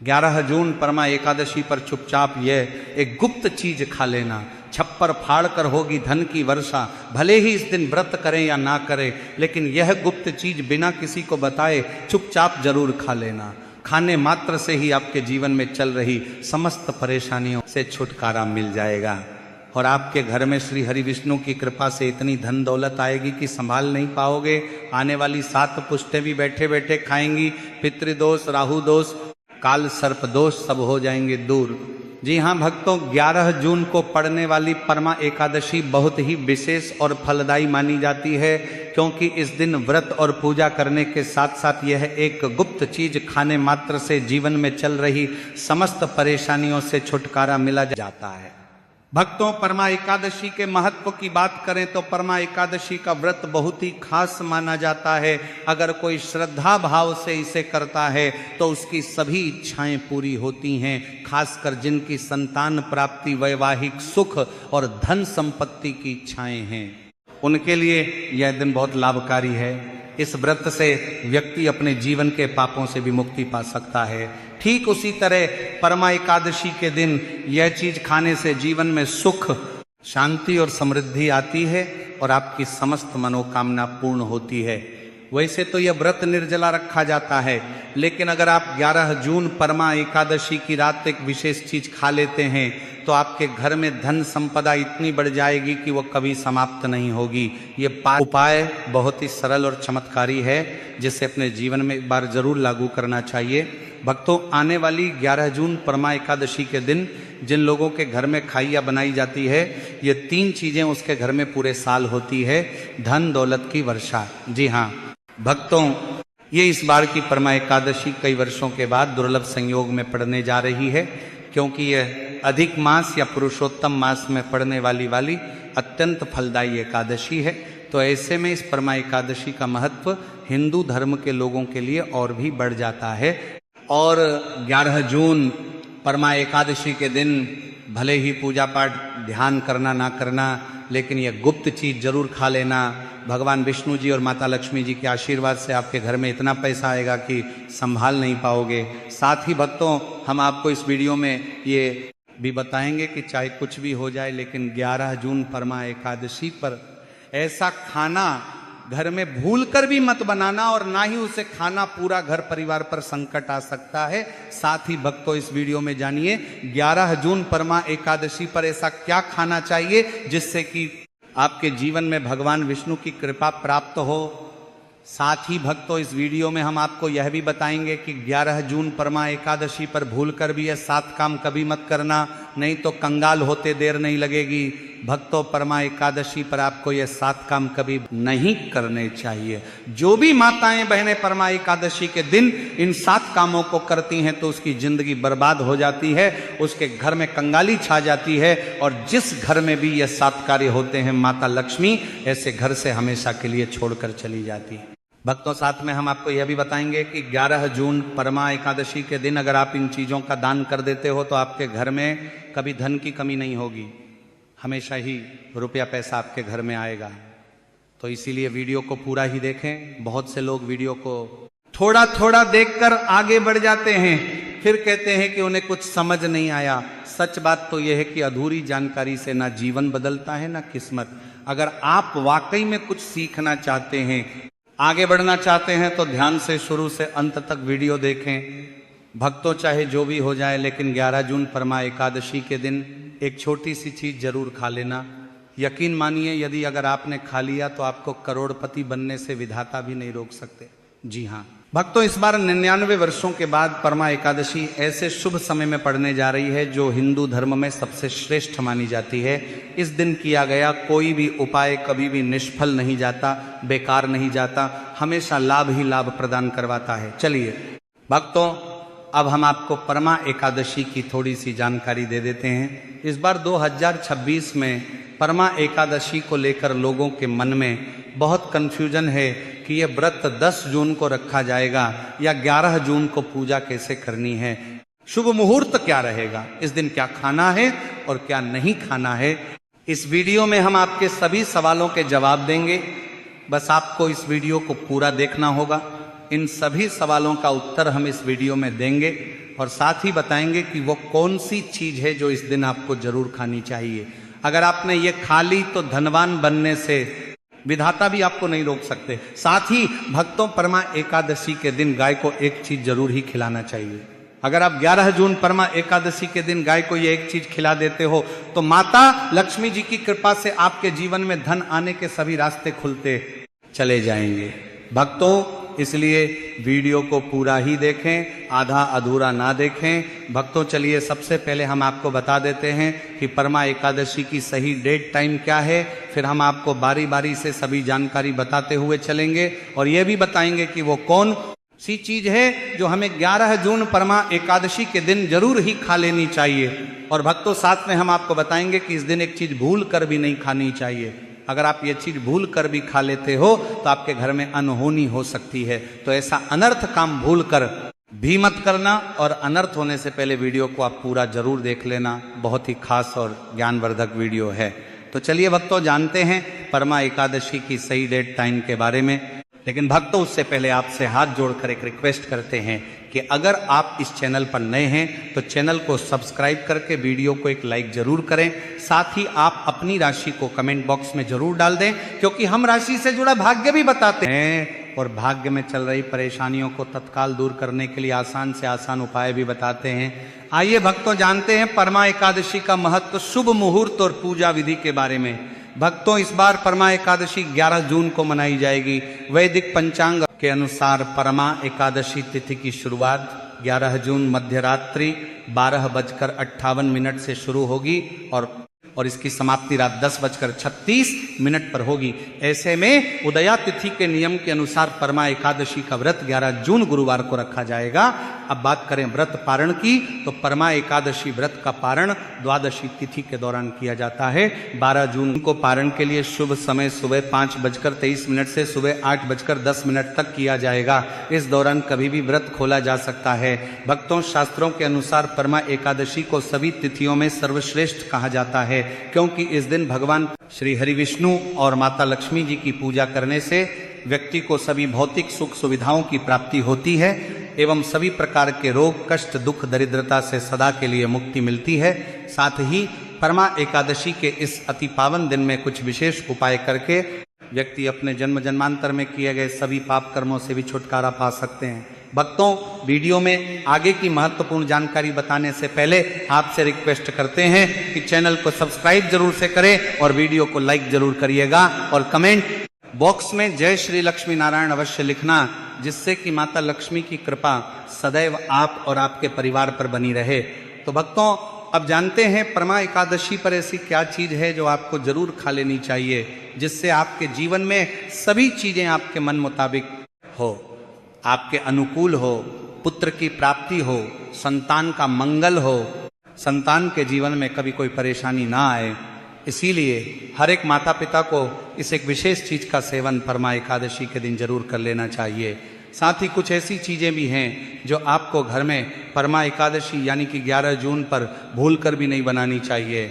11 जून परमा एकादशी पर चुपचाप यह एक गुप्त चीज खा लेना। छप्पर फाड़ कर होगी धन की वर्षा। भले ही इस दिन व्रत करें या ना करें, लेकिन यह गुप्त चीज बिना किसी को बताए चुपचाप जरूर खा लेना। खाने मात्र से ही आपके जीवन में चल रही समस्त परेशानियों से छुटकारा मिल जाएगा और आपके घर में श्री हरि विष्णु की कृपा से इतनी धन दौलत आएगी कि संभाल नहीं पाओगे। आने वाली 7 पुश्तें भी बैठे बैठे खाएंगी। पितृदोष, राहु दोष, काल सर्प दोष सब हो जाएंगे दूर। जी हाँ भक्तों, 11 जून को पड़ने वाली परमा एकादशी बहुत ही विशेष और फलदायी मानी जाती है, क्योंकि इस दिन व्रत और पूजा करने के साथ साथ यह एक गुप्त चीज खाने मात्र से जीवन में चल रही समस्त परेशानियों से छुटकारा मिला जाता है। भक्तों, परमा एकादशी के महत्व की बात करें तो परमा एकादशी का व्रत बहुत ही खास माना जाता है। अगर कोई श्रद्धा भाव से इसे करता है तो उसकी सभी इच्छाएं पूरी होती हैं, खासकर जिनकी संतान प्राप्ति, वैवाहिक सुख और धन संपत्ति की इच्छाएं हैं, उनके लिए यह दिन बहुत लाभकारी है। इस व्रत से व्यक्ति अपने जीवन के पापों से भी मुक्ति पा सकता है। ठीक उसी तरह परमा एकादशी के दिन यह चीज खाने से जीवन में सुख, शांति और समृद्धि आती है और आपकी समस्त मनोकामना पूर्ण होती है। वैसे तो यह व्रत निर्जला रखा जाता है, लेकिन अगर आप 11 जून परमा एकादशी की रात एक विशेष चीज खा लेते हैं तो आपके घर में धन संपदा इतनी बढ़ जाएगी कि वह कभी समाप्त नहीं होगी। ये उपाय बहुत ही सरल और चमत्कारी है, जिसे अपने जीवन में एक बार जरूर लागू करना चाहिए। भक्तों, आने वाली 11 जून परमा एकादशी के दिन जिन लोगों के घर में खाइया बनाई जाती है, ये 3 चीजें उसके घर में पूरे साल होती है। धन दौलत की वर्षा। जी हाँ भक्तों, ये इस बार की परमा एकादशी कई वर्षों के बाद दुर्लभ संयोग में पड़ने जा रही है, क्योंकि यह अधिक मास या पुरुषोत्तम मास में पड़ने वाली अत्यंत फलदायी एकादशी है। तो ऐसे में इस परमा एकादशी का महत्व हिंदू धर्म के लोगों के लिए और भी बढ़ जाता है। और 11 जून परमा एकादशी के दिन भले ही पूजा पाठ ध्यान करना ना करना, लेकिन यह गुप्त चीज जरूर खा लेना। भगवान विष्णु जी और माता लक्ष्मी जी के आशीर्वाद से आपके घर में इतना पैसा आएगा कि संभाल नहीं पाओगे। साथ ही भक्तों, हम आपको इस वीडियो में ये भी बताएंगे कि चाहे कुछ भी हो जाए, लेकिन 11 जून परमा एकादशी पर ऐसा खाना घर में भूलकर भी मत बनाना, और ना ही उसे खाना पूरा घर परिवार पर संकट आ सकता है। साथ ही भक्तों, इस वीडियो में जानिए 11 जून परमा एकादशी पर ऐसा क्या खाना चाहिए जिससे कि आपके जीवन में भगवान विष्णु की कृपा प्राप्त हो। साथ ही भक्तों, इस वीडियो में हम आपको यह भी बताएंगे कि 11 जून परमा एकादशी पर भूलकर भी यह 7 काम कभी मत करना, नहीं तो कंगाल होते देर नहीं लगेगी। भक्तों, परमा एकादशी पर आपको यह 7 काम कभी नहीं करने चाहिए। जो भी माताएं बहनें परमा एकादशी के दिन इन 7 कामों को करती हैं तो उसकी जिंदगी बर्बाद हो जाती है, उसके घर में कंगाली छा जाती है, और जिस घर में भी यह 7 कार्य होते हैं, माता लक्ष्मी ऐसे घर से हमेशा के लिए छोड़कर चली जाती है। भक्तों, साथ में हम आपको यह भी बताएंगे कि 11 जून परमा एकादशी के दिन अगर आप इन चीज़ों का दान कर देते हो तो आपके घर में कभी धन की कमी नहीं होगी, हमेशा ही रुपया पैसा आपके घर में आएगा। तो इसीलिए वीडियो को पूरा ही देखें। बहुत से लोग वीडियो को थोड़ा थोड़ा देखकर आगे बढ़ जाते हैं, फिर कहते हैं कि उन्हें कुछ समझ नहीं आया। सच बात तो यह है कि अधूरी जानकारी से ना जीवन बदलता है ना किस्मत। अगर आप वाकई में कुछ सीखना चाहते हैं, आगे बढ़ना चाहते हैं, तो ध्यान से शुरू से अंत तक वीडियो देखें। भक्तों, चाहे जो भी हो जाए, लेकिन 11 जून परमा एकादशी के दिन एक छोटी सी चीज जरूर खा लेना। यकीन मानिए, यदि अगर आपने खा लिया तो आपको करोड़पति बनने से विधाता भी नहीं रोक सकते। जी हाँ भक्तों, इस बार 99 वर्षों के बाद परमा एकादशी ऐसे शुभ समय में पड़ने जा रही है जो हिंदू धर्म में सबसे श्रेष्ठ मानी जाती है। इस दिन किया गया कोई भी उपाय कभी भी निष्फल नहीं जाता, बेकार नहीं जाता, हमेशा लाभ ही लाभ प्रदान करवाता है। चलिए भक्तों, अब हम आपको परमा एकादशी की थोड़ी सी जानकारी दे देते हैं। इस बार 2026 में परमा एकादशी को लेकर लोगों के मन में बहुत कन्फ्यूजन है कि यह व्रत 10 जून को रखा जाएगा या 11 जून को पूजा कैसे करनी है, शुभ मुहूर्त क्या रहेगा, इस दिन क्या खाना है और क्या नहीं खाना है। इस वीडियो में हम आपके सभी सवालों के जवाब देंगे। बस आपको इस वीडियो को पूरा देखना होगा। इन सभी सवालों का उत्तर हम इस वीडियो में देंगे। और साथ ही बताएंगे कि वो कौन सी चीज है जो इस दिन आपको जरूर खानी चाहिए। अगर आपने ये खा ली तो धनवान बनने से विधाता भी आपको नहीं रोक सकते। साथ ही भक्तों, परमा एकादशी के दिन गाय को एक चीज जरूर ही खिलाना चाहिए। अगर आप 11 जून परमा एकादशी के दिन गाय को ये एक चीज खिला देते हो तो माता लक्ष्मी जी की कृपा से आपके जीवन में धन आने के सभी रास्ते खुलते चले जाएंगे। भक्तों, इसलिए वीडियो को पूरा ही देखें, आधा अधूरा ना देखें। भक्तों, चलिए सबसे पहले हम आपको बता देते हैं कि परमा एकादशी की सही डेट टाइम क्या है, फिर हम आपको बारी बारी से सभी जानकारी बताते हुए चलेंगे और ये भी बताएंगे कि वो कौन सी चीज है जो हमें 11 जून परमा एकादशी के दिन जरूर ही खा लेनी चाहिए। और भक्तों, साथ में हम आपको बताएंगे कि इस दिन एक चीज भूल कर भी नहीं खानी चाहिए। अगर आप ये चीज भूल कर भी खा लेते हो तो आपके घर में अनहोनी हो सकती है। तो ऐसा अनर्थ काम भूल कर भी मत करना और अनर्थ होने से पहले वीडियो को आप पूरा जरूर देख लेना। बहुत ही खास और ज्ञानवर्धक वीडियो है। तो चलिए भक्तों, जानते हैं परमा एकादशी की सही डेट टाइम के बारे में। लेकिन भक्तों, उससे पहले आपसे हाथ जोड़कर एक रिक्वेस्ट करते हैं कि अगर आप इस चैनल पर नए हैं तो चैनल को सब्सक्राइब करके वीडियो को एक लाइक जरूर करें। साथ ही आप अपनी राशि को कमेंट बॉक्स में जरूर डाल दें, क्योंकि हम राशि से जुड़ा भाग्य भी बताते हैं और भाग्य में चल रही परेशानियों को तत्काल दूर करने के लिए आसान से आसान उपाय भी बताते हैं। आइए भक्तों, जानते हैं परमा एकादशी का महत्व, शुभ मुहूर्त और पूजा विधि के बारे में। भक्तों, इस बार परमा एकादशी 11 जून को मनाई जाएगी। वैदिक पंचांग के अनुसार परमा एकादशी तिथि की शुरुआत 11 जून मध्य रात्रि 12:58 से शुरू होगी और इसकी समाप्ति रात 10:36 पर होगी। ऐसे में उदया तिथि के नियम के अनुसार परमा एकादशी का व्रत 11 जून गुरुवार को रखा जाएगा। अब बात करें व्रत पारण की, तो परमा एकादशी व्रत का पारण द्वादशी तिथि के दौरान किया जाता है। 12 जून को पारण के लिए शुभ समय सुबह 5:23 से सुबह 8:10 तक किया जाएगा। इस दौरान कभी भी व्रत खोला जा सकता है। भक्तों, शास्त्रों के अनुसार परमा एकादशी को सभी तिथियों में सर्वश्रेष्ठ कहा जाता है, क्योंकि इस दिन भगवान श्री हरि विष्णु और माता लक्ष्मी जी की पूजा करने से व्यक्ति को सभी भौतिक सुख सुविधाओं की प्राप्ति होती है एवं सभी प्रकार के रोग, कष्ट, दुख, दरिद्रता से सदा के लिए मुक्ति मिलती है। साथ ही परमा एकादशी के इस अति पावन दिन में कुछ विशेष उपाय करके व्यक्ति अपने जन्म जन्मांतर में किए गए सभी पाप कर्मों से भी छुटकारा पा सकते हैं। भक्तों, वीडियो में आगे की महत्वपूर्ण जानकारी बताने से पहले आपसे रिक्वेस्ट करते हैं कि चैनल को सब्सक्राइब जरूर से करें और वीडियो को लाइक जरूर करिएगा और कमेंट बॉक्स में जय श्री लक्ष्मी नारायण अवश्य लिखना, जिससे कि माता लक्ष्मी की कृपा सदैव आप और आपके परिवार पर बनी रहे। तो भक्तों, अब जानते हैं परमा एकादशी पर ऐसी क्या चीज है जो आपको जरूर खा लेनी चाहिए, जिससे आपके जीवन में सभी चीजें आपके मन मुताबिक हो, आपके अनुकूल हो, पुत्र की प्राप्ति हो, संतान का मंगल हो, संतान के जीवन में कभी कोई परेशानी ना आए। इसीलिए हर एक माता पिता को इस एक विशेष चीज का सेवन परमा एकादशी के दिन जरूर कर लेना चाहिए। साथ ही कुछ ऐसी चीजें भी हैं जो आपको घर में परमा एकादशी यानी कि 11 जून पर भूल कर भी नहीं बनानी चाहिए।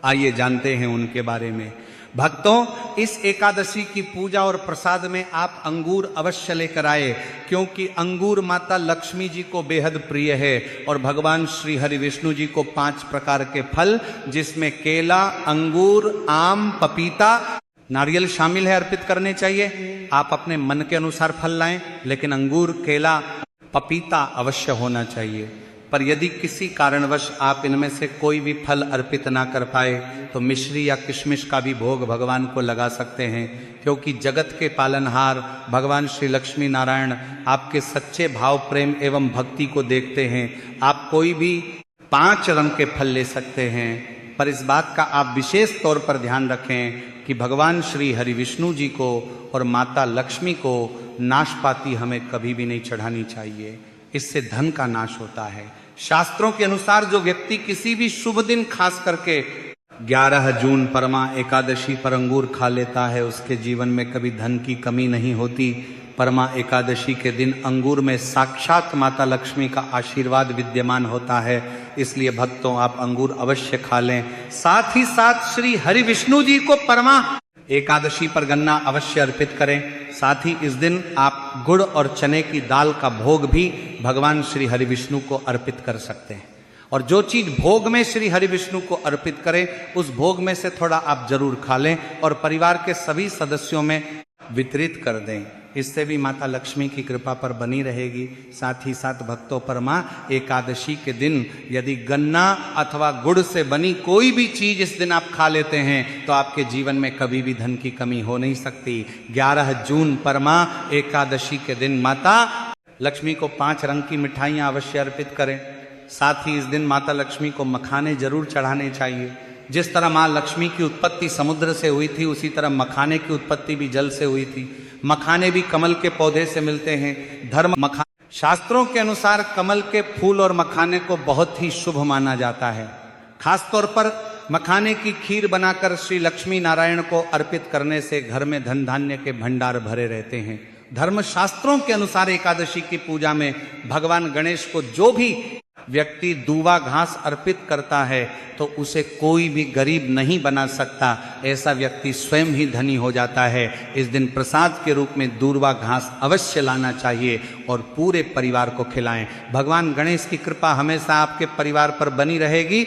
आइए जानते हैं उनके बारे में। भक्तों, इस एकादशी की पूजा और प्रसाद में आप अंगूर अवश्य लेकर आए, क्योंकि अंगूर माता लक्ष्मी जी को बेहद प्रिय है और भगवान श्री हरि विष्णु जी को 5 प्रकार के फल, जिसमें केला, अंगूर, आम, पपीता, नारियल शामिल है, अर्पित करने चाहिए। आप अपने मन के अनुसार फल लाएं, लेकिन अंगूर, केला, पपीता अवश्य होना चाहिए। पर यदि किसी कारणवश आप इनमें से कोई भी फल अर्पित ना कर पाए तो मिश्री या किशमिश का भी भोग भगवान को लगा सकते हैं, क्योंकि जगत के पालनहार भगवान श्री लक्ष्मी नारायण आपके सच्चे भाव, प्रेम एवं भक्ति को देखते हैं। आप कोई भी 5 रंग के फल ले सकते हैं, पर इस बात का आप विशेष तौर पर ध्यान रखें कि भगवान श्री हरि विष्णु जी को और माता लक्ष्मी को नाशपाती हमें कभी भी नहीं चढ़ानी चाहिए। इससे धन का नाश होता है। शास्त्रों के अनुसार जो व्यक्ति किसी भी शुभ दिन खास करके 11 जून परमा एकादशी पर अंगूर खा लेता है, उसके जीवन में कभी धन की कमी नहीं होती। परमा एकादशी के दिन अंगूर में साक्षात माता लक्ष्मी का आशीर्वाद विद्यमान होता है। इसलिए भक्तों, आप अंगूर अवश्य खा लें। साथ ही साथ श्री हरि विष्णु जी को परमा एकादशी पर गन्ना अवश्य अर्पित करें। साथ ही इस दिन आप गुड़ और चने की दाल का भोग भी भगवान श्री हरि विष्णु को अर्पित कर सकते हैं। और जो चीज भोग में श्री हरि विष्णु को अर्पित करें उस भोग में से थोड़ा आप जरूर खा लें और परिवार के सभी सदस्यों में वितरित कर दें। इससे भी माता लक्ष्मी की कृपा पर बनी रहेगी। साथ ही साथ भक्तों पर माँ एकादशी के दिन यदि गन्ना अथवा गुड़ से बनी कोई भी चीज इस दिन आप खा लेते हैं तो आपके जीवन में कभी भी धन की कमी हो नहीं सकती। 11 जून पर माँ एकादशी के दिन माता लक्ष्मी को 5 रंग की मिठाइयाँ अवश्य अर्पित करें। साथ ही इस दिन माता लक्ष्मी को मखाने जरूर चढ़ाने चाहिए। जिस तरह माँ लक्ष्मी की उत्पत्ति समुद्र से हुई थी उसी तरह मखाने की उत्पत्ति भी जल से हुई थी। मखाने भी कमल के पौधे से मिलते हैं। धर्म शास्त्रों के अनुसार कमल के फूल और मखाने को बहुत ही शुभ माना जाता है। खासतौर पर मखाने की खीर बनाकर श्री लक्ष्मी नारायण को अर्पित करने से घर में धन धान्य के भंडार भरे रहते हैं। धर्म शास्त्रों के अनुसार एकादशी की पूजा में भगवान गणेश को जो भी व्यक्ति दूबा घास अर्पित करता है तो उसे कोई भी गरीब नहीं बना सकता। ऐसा व्यक्ति स्वयं ही धनी हो जाता है। इस दिन प्रसाद के रूप में दूबा घास अवश्य लाना चाहिए और पूरे परिवार को खिलाएं। भगवान गणेश की कृपा हमेशा आपके परिवार पर बनी रहेगी।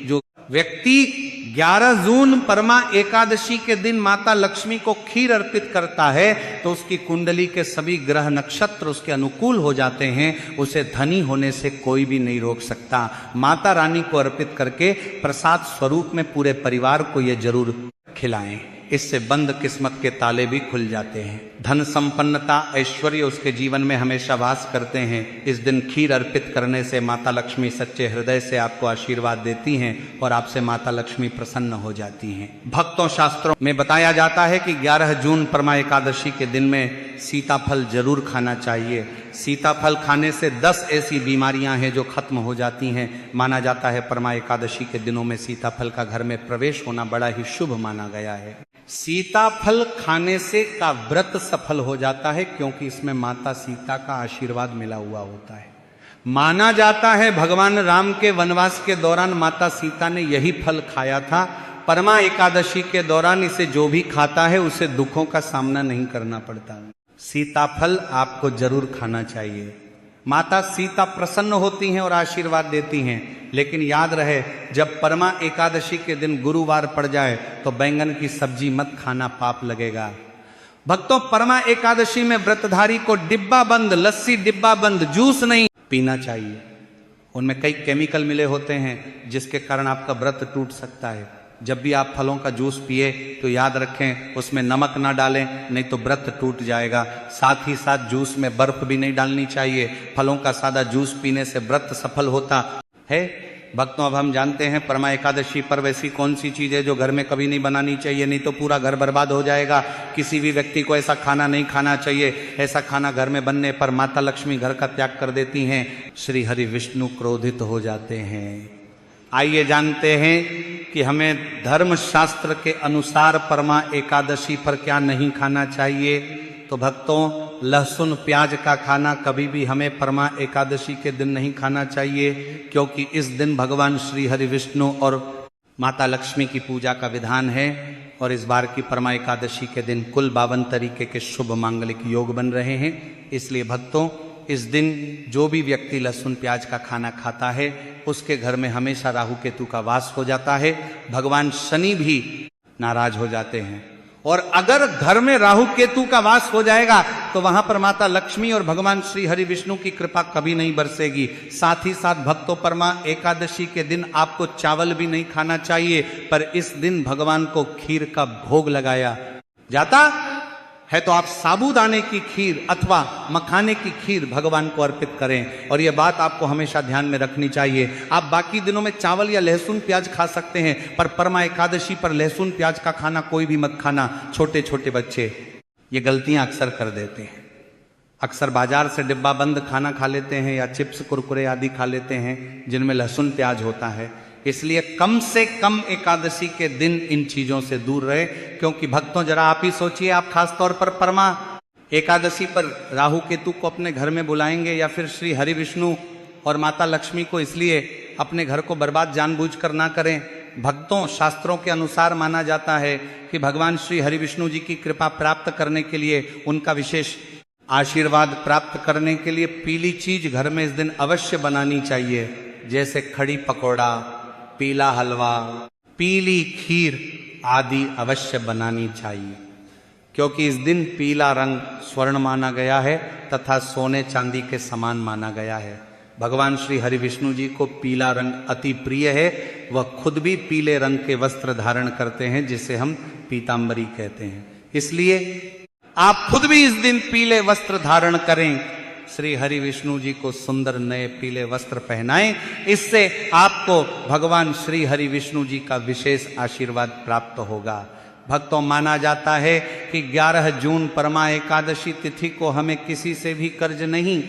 जो व्यक्ति 11 जून परमा एकादशी के दिन माता लक्ष्मी को खीर अर्पित करता है तो उसकी कुंडली के सभी ग्रह नक्षत्र उसके अनुकूल हो जाते हैं। उसे धनी होने से कोई भी नहीं रोक सकता। माता रानी को अर्पित करके प्रसाद स्वरूप में पूरे परिवार को ये जरूर खिलाएं। इससे बंद किस्मत के ताले भी खुल जाते हैं। धन संपन्नता ऐश्वर्य उसके जीवन में हमेशा वास करते हैं। इस दिन खीर अर्पित करने से माता लक्ष्मी सच्चे हृदय से आपको आशीर्वाद देती हैं और आपसे माता लक्ष्मी प्रसन्न हो जाती हैं। भक्तों शास्त्रों में बताया जाता है कि 11 जून परमा एकादशी के दिन में सीताफल जरूर खाना चाहिए। सीताफल खाने से 10 ऐसी बीमारियां हैं जो खत्म हो जाती हैं। माना जाता है परमा एकादशी के दिनों में सीताफल का घर में प्रवेश होना बड़ा ही शुभ माना गया है। सीताफल खाने से का व्रत सफल हो जाता है क्योंकि इसमें माता सीता का आशीर्वाद मिला हुआ होता है। माना जाता है भगवान राम के वनवास के दौरान माता सीता ने यही फल खाया था। परमा एकादशी के दौरान इसे जो भी खाता है उसे दुखों का सामना नहीं करना पड़ता। सीताफल आपको जरूर खाना चाहिए। माता सीता प्रसन्न होती हैं और आशीर्वाद देती हैं। लेकिन याद रहे जब परमा एकादशी के दिन गुरुवार पड़ जाए तो बैंगन की सब्जी मत खाना, पाप लगेगा। भक्तों परमा एकादशी में व्रतधारी को डिब्बा बंद लस्सी, डिब्बा बंद जूस नहीं पीना चाहिए। उनमें कई केमिकल मिले होते हैं जिसके कारण आपका व्रत टूट सकता है। जब भी आप फलों का जूस पिए तो याद रखें उसमें नमक ना डालें, नहीं तो व्रत टूट जाएगा। साथ ही साथ जूस में बर्फ भी नहीं डालनी चाहिए। फलों का सादा जूस पीने से व्रत सफल होता है। भक्तों अब हम जानते हैं परमा एकादशी पर वैसी कौन सी चीज़ है जो घर में कभी नहीं बनानी चाहिए, नहीं तो पूरा घर बर्बाद हो जाएगा। किसी भी व्यक्ति को ऐसा खाना नहीं खाना चाहिए। ऐसा खाना घर में बनने पर माता लक्ष्मी घर का त्याग कर देती हैं, श्री हरि विष्णु क्रोधित हो जाते हैं। आइए जानते हैं कि हमें धर्म शास्त्र के अनुसार परमा एकादशी पर क्या नहीं खाना चाहिए। तो भक्तों लहसुन प्याज का खाना कभी भी हमें परमा एकादशी के दिन नहीं खाना चाहिए क्योंकि इस दिन भगवान श्री हरि विष्णु और माता लक्ष्मी की पूजा का विधान है। और इस बार की परमा एकादशी के दिन कुल 52 तरीके के शुभ मांगलिक योग बन रहे हैं। इसलिए भक्तों इस दिन जो भी व्यक्ति लहसुन प्याज का खाना खाता है उसके घर में हमेशा राहु केतु का वास हो जाता है। भगवान शनि भी नाराज हो जाते हैं। और अगर घर में राहु केतु का वास हो जाएगा तो वहां पर माता लक्ष्मी और भगवान श्री हरि विष्णु की कृपा कभी नहीं बरसेगी। साथ ही साथ भक्तों परमा एकादशी के दिन आपको चावल भी नहीं खाना चाहिए, पर इस दिन भगवान को खीर का भोग लगाया जाता है तो आप साबूदाने की खीर अथवा मखाने की खीर भगवान को अर्पित करें। और यह बात आपको हमेशा ध्यान में रखनी चाहिए। आप बाकी दिनों में चावल या लहसुन प्याज खा सकते हैं, पर परमा एकादशी पर लहसुन प्याज का खाना कोई भी मत खाना। छोटे छोटे बच्चे ये गलतियां अक्सर कर देते हैं। अक्सर बाजार से डिब्बा बंद खाना खा लेते हैं या चिप्स कुरकुरे आदि खा लेते हैं जिनमें लहसुन प्याज होता है। इसलिए कम से कम एकादशी के दिन इन चीजों से दूर रहे। क्योंकि भक्तों जरा आप ही सोचिए, आप खास तौर पर परमा एकादशी पर राहु केतु को अपने घर में बुलाएंगे या फिर श्री हरि विष्णु और माता लक्ष्मी को इसलिए अपने घर को बर्बाद जानबूझकर ना करें। भक्तों, शास्त्रों के अनुसार माना जाता है कि भगवान श्री हरि विष्णु जी की कृपा प्राप्त करने के लिए, उनका विशेष आशीर्वाद प्राप्त करने के लिए पीली चीज घर में इस दिन अवश्य बनानी चाहिए, जैसे खड़ी पकौड़ा, पीला हलवा, पीली खीर आदि अवश्य बनानी चाहिए, क्योंकि इस दिन पीला रंग स्वर्ण माना गया है तथा सोने चांदी के समान माना गया है। भगवान श्री हरि विष्णु जी को पीला रंग अति प्रिय है। वह खुद भी पीले रंग के वस्त्र धारण करते हैं, जिसे हम पीतांबरी कहते हैं। इसलिए आप खुद भी इस दिन पीले वस्त्र धारण करें, श्री हरि विष्णु जी को सुंदर नए पीले वस्त्र पहनाएं। इससे आपको भगवान श्री हरि विष्णु जी का विशेष आशीर्वाद प्राप्त होगा। भक्तों, माना जाता है कि 11 जून परमा एकादशी तिथि को हमें किसी से भी कर्ज नहीं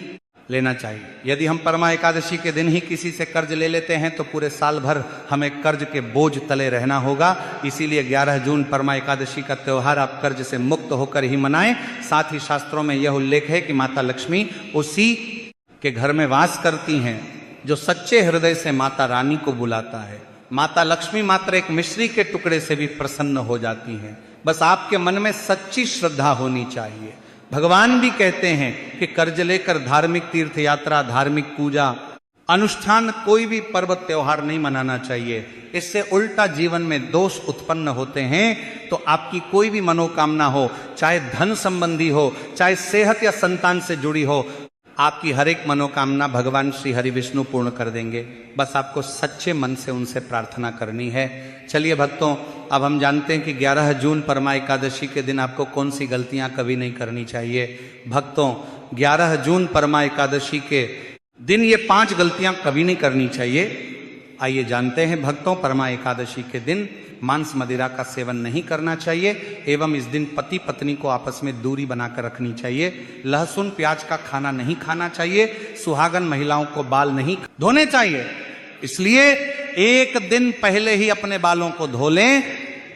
लेना चाहिए। यदि हम परमा एकादशी के दिन ही किसी से कर्ज ले लेते हैं तो पूरे साल भर हमें कर्ज के बोझ तले रहना होगा। इसीलिए 11 जून परमा एकादशी का त्यौहार आप कर्ज से मुक्त होकर ही मनाएं। साथ ही शास्त्रों में यह उल्लेख है कि माता लक्ष्मी उसी के घर में वास करती हैं जो सच्चे हृदय से माता रानी को बुलाता है। माता लक्ष्मी मात्र एक मिश्री के टुकड़े से भी प्रसन्न हो जाती हैं। बस आपके मन में सच्ची श्रद्धा होनी चाहिए। भगवान भी कहते हैं कि कर्ज लेकर धार्मिक तीर्थ यात्रा, धार्मिक पूजा, अनुष्ठान, कोई भी पर्व त्योहार नहीं मनाना चाहिए। इससे उल्टा जीवन में दोष उत्पन्न होते हैं। तो आपकी कोई भी मनोकामना हो, चाहे धन संबंधी हो, चाहे सेहत या संतान से जुड़ी हो, आपकी हर एक मनोकामना भगवान श्री हरि विष्णु पूर्ण कर देंगे। बस आपको सच्चे मन से उनसे प्रार्थना करनी है। चलिए भक्तों, अब हम जानते हैं कि 11 जून परमा एकादशी के दिन आपको कौन सी गलतियां कभी नहीं करनी चाहिए। भक्तों, 11 जून परमा एकादशी के दिन ये 5 गलतियां कभी नहीं करनी चाहिए। आइए जानते हैं भक्तों, परमा एकादशी के दिन मांस मदिरा का सेवन नहीं करना चाहिए एवं इस दिन पति पत्नी को आपस में दूरी बनाकर रखनी चाहिए। लहसुन प्याज का खाना नहीं खाना चाहिए। सुहागन महिलाओं को बाल नहीं धोने चाहिए। इसलिए एक दिन पहले ही अपने बालों को धो लें।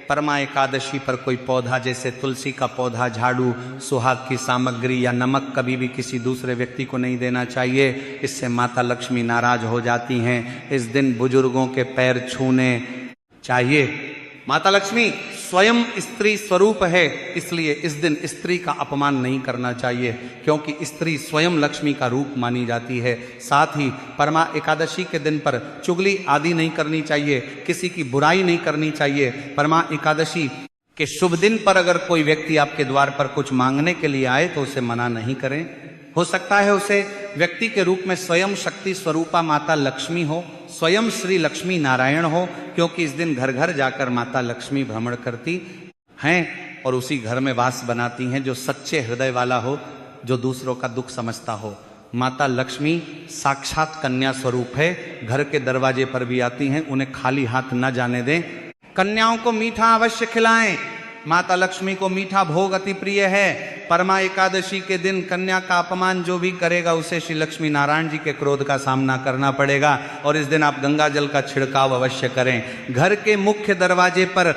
परमा एकादशी पर कोई पौधा जैसे तुलसी का पौधा, झाड़ू, सुहाग की सामग्री या नमक कभी भी किसी दूसरे व्यक्ति को नहीं देना चाहिए। इससे माता लक्ष्मी नाराज हो जाती हैं। इस दिन बुजुर्गों के पैर छूने चाहिए। माता लक्ष्मी स्वयं स्त्री स्वरूप है, इसलिए इस दिन स्त्री का अपमान नहीं करना चाहिए, क्योंकि स्त्री स्वयं लक्ष्मी का रूप मानी जाती है। साथ ही परमा एकादशी के दिन पर चुगली आदि नहीं करनी चाहिए, किसी की बुराई नहीं करनी चाहिए। परमा एकादशी के शुभ दिन पर अगर कोई व्यक्ति आपके द्वार पर कुछ मांगने के लिए आए तो उसे मना नहीं करें। हो सकता है उसे व्यक्ति के रूप में स्वयं शक्ति स्वरूपा माता लक्ष्मी हो, स्वयं श्री लक्ष्मी नारायण हो, क्योंकि इस दिन घर घर जाकर माता लक्ष्मी भ्रमण करती हैं और उसी घर में वास बनाती हैं जो सच्चे हृदय वाला हो, जो दूसरों का दुख समझता हो। माता लक्ष्मी साक्षात कन्या स्वरूप है, घर के दरवाजे पर भी आती हैं। उन्हें खाली हाथ न जाने दें। कन्याओं को मीठा अवश्य खिलाएं। माता लक्ष्मी को मीठा भोग अति प्रिय है। परमा एकादशी के दिन कन्या का अपमान जो भी करेगा उसे श्री लक्ष्मी नारायण जी के क्रोध का सामना करना पड़ेगा। और इस दिन आप गंगा जल का छिड़काव अवश्य करें। घर के मुख्य दरवाजे पर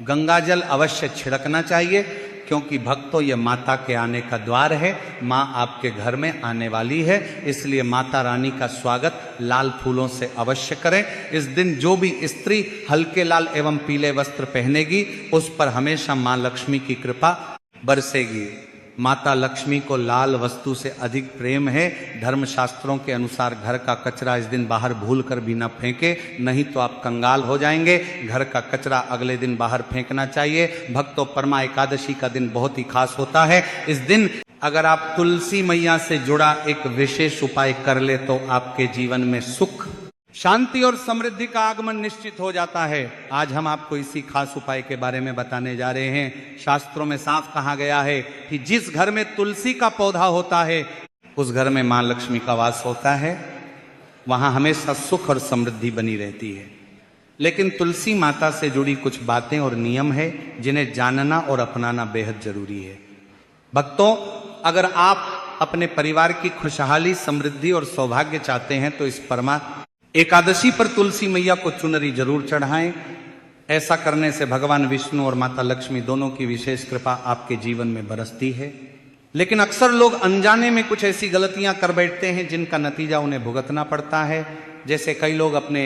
गंगा जल अवश्य छिड़कना चाहिए, क्योंकि भक्तों ये माता के आने का द्वार है। माँ आपके घर में आने वाली है, इसलिए माता रानी का स्वागत लाल फूलों से अवश्य करें। इस दिन जो भी स्त्री हल्के लाल एवं पीले वस्त्र पहनेगी उस पर हमेशा माँ लक्ष्मी की कृपा बरसेगी। माता लक्ष्मी को लाल वस्तु से अधिक प्रेम है। धर्मशास्त्रों के अनुसार घर का कचरा इस दिन बाहर भूल कर भी न फेंके, नहीं तो आप कंगाल हो जाएंगे। घर का कचरा अगले दिन बाहर फेंकना चाहिए। भक्तों, परमा एकादशी का दिन बहुत ही खास होता है। इस दिन अगर आप तुलसी मैया से जुड़ा एक विशेष उपाय कर ले तो आपके जीवन में सुख, शांति और समृद्धि का आगमन निश्चित हो जाता है। आज हम आपको इसी खास उपाय के बारे में बताने जा रहे हैं। शास्त्रों में साफ कहा गया है कि जिस घर में तुलसी का पौधा होता है उस घर में मां लक्ष्मी का वास होता है, वहां हमेशा सुख और समृद्धि बनी रहती है। लेकिन तुलसी माता से जुड़ी कुछ बातें और नियम है जिन्हें जानना और अपनाना बेहद जरूरी है। भक्तों, अगर आप अपने परिवार की खुशहाली, समृद्धि और सौभाग्य चाहते हैं तो इस परमा एकादशी पर तुलसी मैया को चुनरी जरूर चढ़ाएं। ऐसा करने से भगवान विष्णु और माता लक्ष्मी दोनों की विशेष कृपा आपके जीवन में बरसती है। लेकिन अक्सर लोग अनजाने में कुछ ऐसी गलतियां कर बैठते हैं जिनका नतीजा उन्हें भुगतना पड़ता है। जैसे कई लोग अपने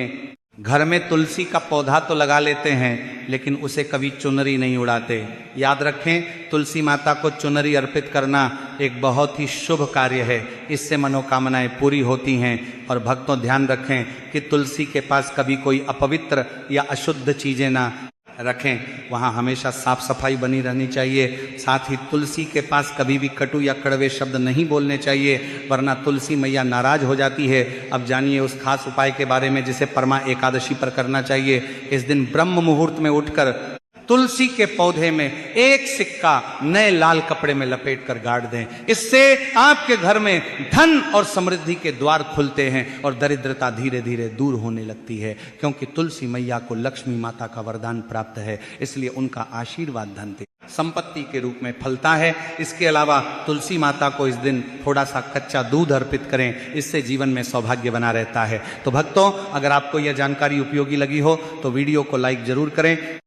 घर में तुलसी का पौधा तो लगा लेते हैं, लेकिन उसे कभी चुनरी नहीं उड़ाते। याद रखें, तुलसी माता को चुनरी अर्पित करना एक बहुत ही शुभ कार्य है। इससे मनोकामनाएं पूरी होती हैं। और भक्तों ध्यान रखें कि तुलसी के पास कभी कोई अपवित्र या अशुद्ध चीज़ें ना रखें। वहाँ हमेशा साफ सफाई बनी रहनी चाहिए। साथ ही तुलसी के पास कभी भी कटु या कड़वे शब्द नहीं बोलने चाहिए, वरना तुलसी मैया नाराज हो जाती है। अब जानिए उस खास उपाय के बारे में जिसे परमा एकादशी पर करना चाहिए। इस दिन ब्रह्म मुहूर्त में उठकर तुलसी के पौधे में एक सिक्का नए लाल कपड़े में लपेट कर गाड़ दें। इससे आपके घर में धन और समृद्धि के द्वार खुलते हैं और दरिद्रता धीरे धीरे दूर होने लगती है, क्योंकि तुलसी मैया को लक्ष्मी माता का वरदान प्राप्त है। इसलिए उनका आशीर्वाद धन संपत्ति के रूप में फलता है। इसके अलावा तुलसी माता को इस दिन थोड़ा सा कच्चा दूध अर्पित करें, इससे जीवन में सौभाग्य बना रहता है। तो भक्तों, अगर आपको यह जानकारी उपयोगी लगी हो तो वीडियो को लाइक जरूर करें।